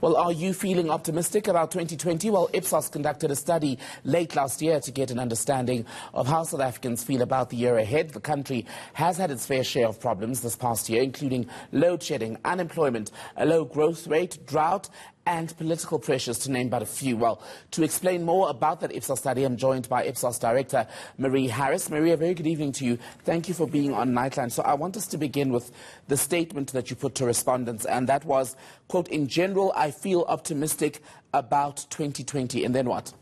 Well, are you feeling optimistic about 2020? Well, Ipsos conducted a study late last year to get an understanding of how South Africans feel about the year ahead. The country has had its fair share of problems this past year, including load shedding, unemployment, a low growth rate, drought, and political pressures, to name but a few. Well, to explain more about that Ipsos study, I'm joined by Ipsos Director Marie Harris. Marie, a very good evening to you. Thank you for being on Nightline. So I want us to begin with the statement that you put to respondents, and that was, quote, "In general, I feel optimistic about 2020. And then what?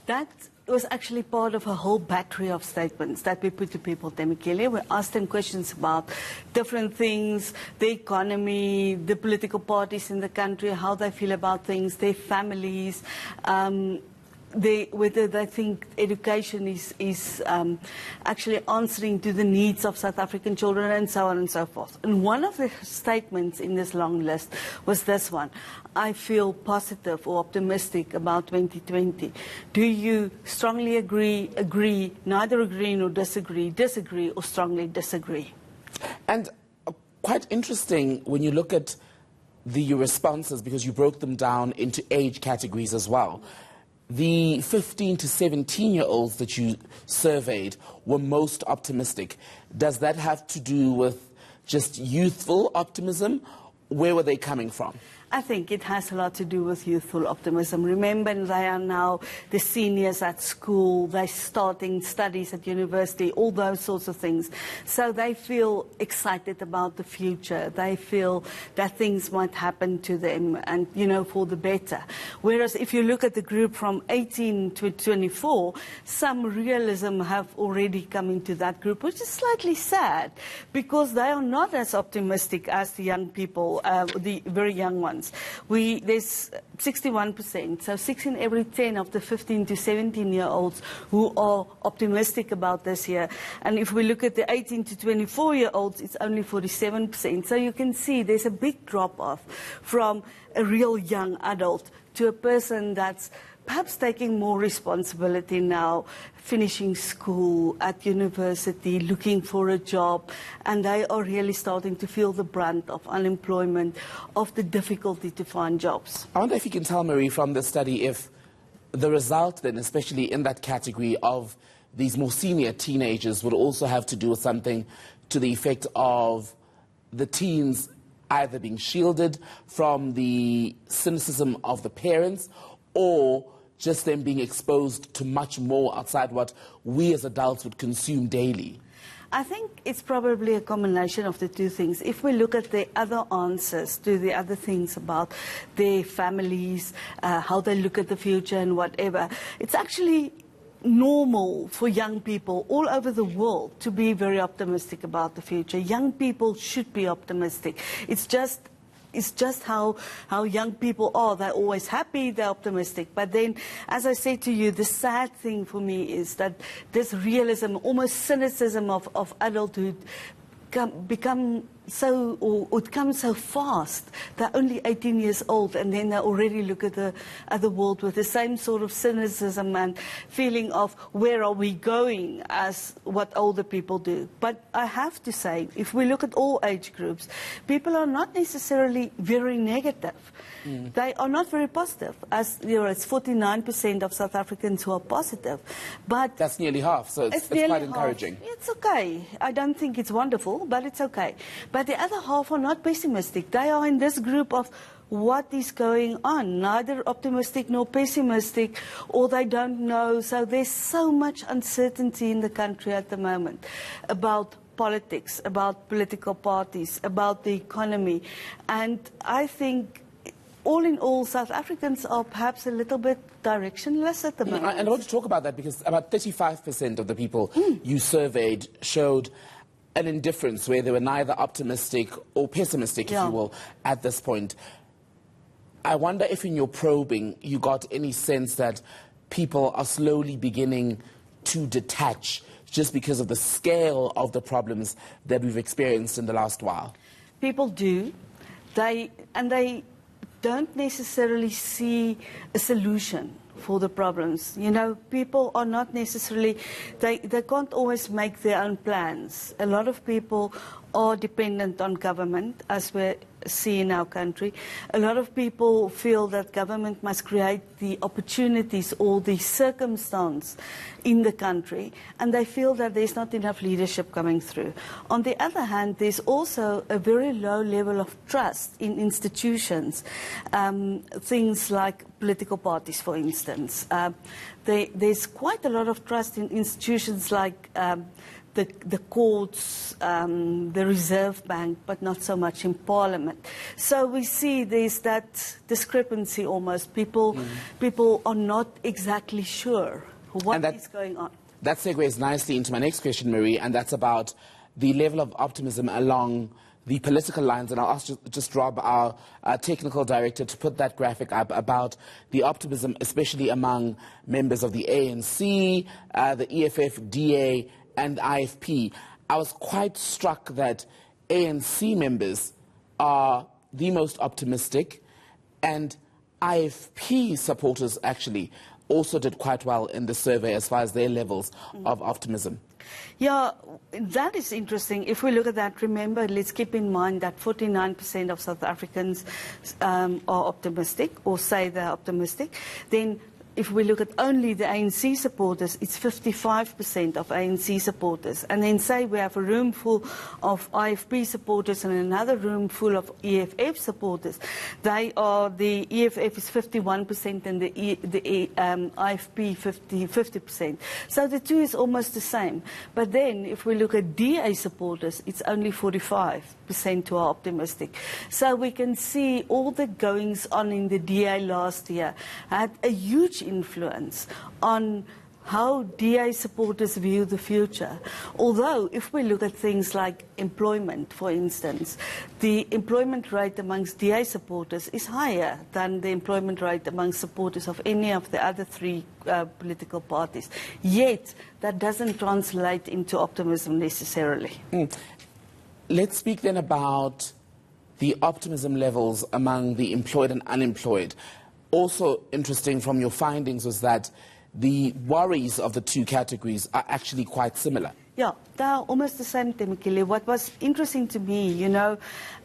That was actually part of a whole battery of statements that we put to people, Temikele. We asked them questions about different things, the economy, the political parties in the country, how they feel about things, their families, whether they think education is actually answering to the needs of South African children, and so on and so forth. And one of the statements in this long list was this one: I feel positive or optimistic about 2020. Do you strongly agree, neither agree nor disagree, or strongly disagree? And quite interesting when you look at the responses, because you broke them down into age categories as well. The 15 to 17-year-olds that you surveyed were most optimistic. Does that have to do with just youthful optimism? Where were they coming from? I think it has a lot to do with youthful optimism. Remember, they are now the seniors at school, they're starting studies at university, all those sorts of things. So they feel excited about the future. They feel that things might happen to them and, you know, for the better. Whereas if you look at the group from 18 to 24, some realism have already come into that group, which is slightly sad because they are not as optimistic as the young people, the very young ones. There's 61%, so 6 in every 10 of the 15 to 17-year-olds who are optimistic about this year. And if we look at the 18 to 24-year-olds, it's only 47%. So you can see there's a big drop-off from a real young adult to a person that's perhaps taking more responsibility now, finishing school, at university, looking for a job, and they are really starting to feel the brunt of unemployment, of the difficulty to find jobs. I wonder if you can tell, Marie, from this study, if the result then, especially in that category of these more senior teenagers, would also have to do with something to the effect of the teens either being shielded from the cynicism of the parents, or just them being exposed to much more outside what we as adults would consume daily? I think it's probably a combination of the two things. If we look at the other answers to the other things about their families, how they look at the future and whatever, it's actually normal for young people all over the world to be very optimistic about the future. Young people should be optimistic. It's just how young people are. They're always happy, they're optimistic. But then, as I said to you, the sad thing for me is that this realism, almost cynicism of adulthood it comes so fast. They're only 18 years old, and then they already look at the world with the same sort of cynicism and feeling of where are we going as what older people do. But I have to say, if we look at all age groups, people are not necessarily very negative. They are not very positive. As you know, it's 49% of South Africans who are positive. But that's nearly half, so it's quite encouraging. It's okay. I don't think it's wonderful, but it's okay. But the other half are not pessimistic. They are in this group of what is going on, neither optimistic nor pessimistic, or they don't know. So there's so much uncertainty in the country at the moment about politics, about political parties, about the economy. And I think, all in all, South Africans are perhaps a little bit directionless at the moment. And I want to talk about that because about 35% of the people you surveyed showed an indifference, where they were neither optimistic or pessimistic, if you will, at this point. I wonder if in your probing you got any sense that people are slowly beginning to detach just because of the scale of the problems that we've experienced in the last while. People do. They don't necessarily see a solution for the problems. You know, people are not necessarily, they can't always make their own plans. A lot of people are dependent on government, as we see in our country. A lot of people feel that government must create the opportunities or the circumstance in the country, and they feel that there's not enough leadership coming through. On the other hand, there's also a very low level of trust in institutions, things like political parties, for instance. There's quite a lot of trust in institutions like the courts, the Reserve Bank, but not so much in Parliament. So we see there's that discrepancy almost. People are not exactly sure what is going on. That segues nicely into my next question, Marie, and that's about the level of optimism along the political lines. And I'll ask just Rob, our technical director, to put that graphic up about the optimism, especially among members of the ANC, the EFF, DA, and IFP. I was quite struck that ANC members are the most optimistic, and IFP supporters actually also did quite well in the survey as far as their levels of optimism. Yeah, that is interesting. If we look at that, remember, let's keep in mind that 49% of South Africans are optimistic, or say they're optimistic. Then if we look at only the ANC supporters, it's 55% of ANC supporters. And then say we have a room full of IFP supporters and another room full of EFF supporters. The EFF is 51% and the IFP 50%. So the two is almost the same. But then if we look at DA supporters, it's only 45% who are optimistic. So we can see all the goings on in the DA last year had a huge influence on how DA supporters view the future. Although, if we look at things like employment, for instance, the employment rate amongst DA supporters is higher than the employment rate amongst supporters of any of the other three political parties. Yet, that doesn't translate into optimism necessarily. Let's speak then about the optimism levels among the employed and unemployed. Also interesting from your findings was that the worries of the two categories are actually quite similar. Yeah, they're almost the same, Temekile. What was interesting to me, you know,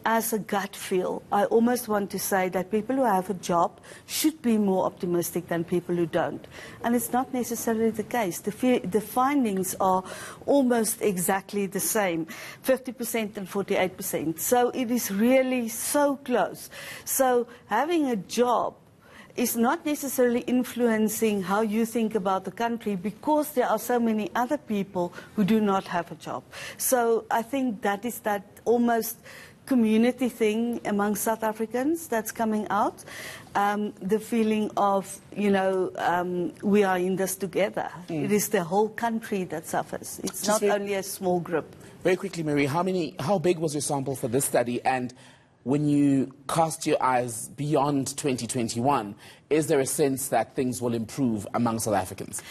as a gut feel, I almost want to say that people who have a job should be more optimistic than people who don't. And it's not necessarily the case. The findings are almost exactly the same, 50% and 48%. So it is really so close. So having a job is not necessarily influencing how you think about the country, because there are so many other people who do not have a job. So I think that is that almost community thing among South Africans that's coming out. The feeling of, you know, we are in this together. It is the whole country that suffers. It's not only a small group. Very quickly, Marie, how big was your sample for this study? And when you cast your eyes beyond 2021, is there a sense that things will improve among South Africans?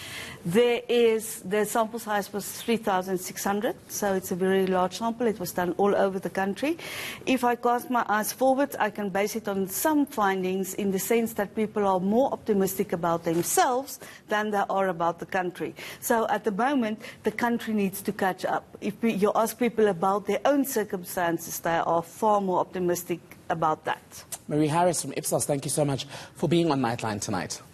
The sample size was 3,600, so it's a very large sample. It was done all over the country. If I cast my eyes forward, I can base it on some findings in the sense that people are more optimistic about themselves than they are about the country. So at the moment, the country needs to catch up. If you ask people about their own circumstances, they are far more optimistic about that. Marie Harris from Ipsos, thank you so much for being on Nightline tonight.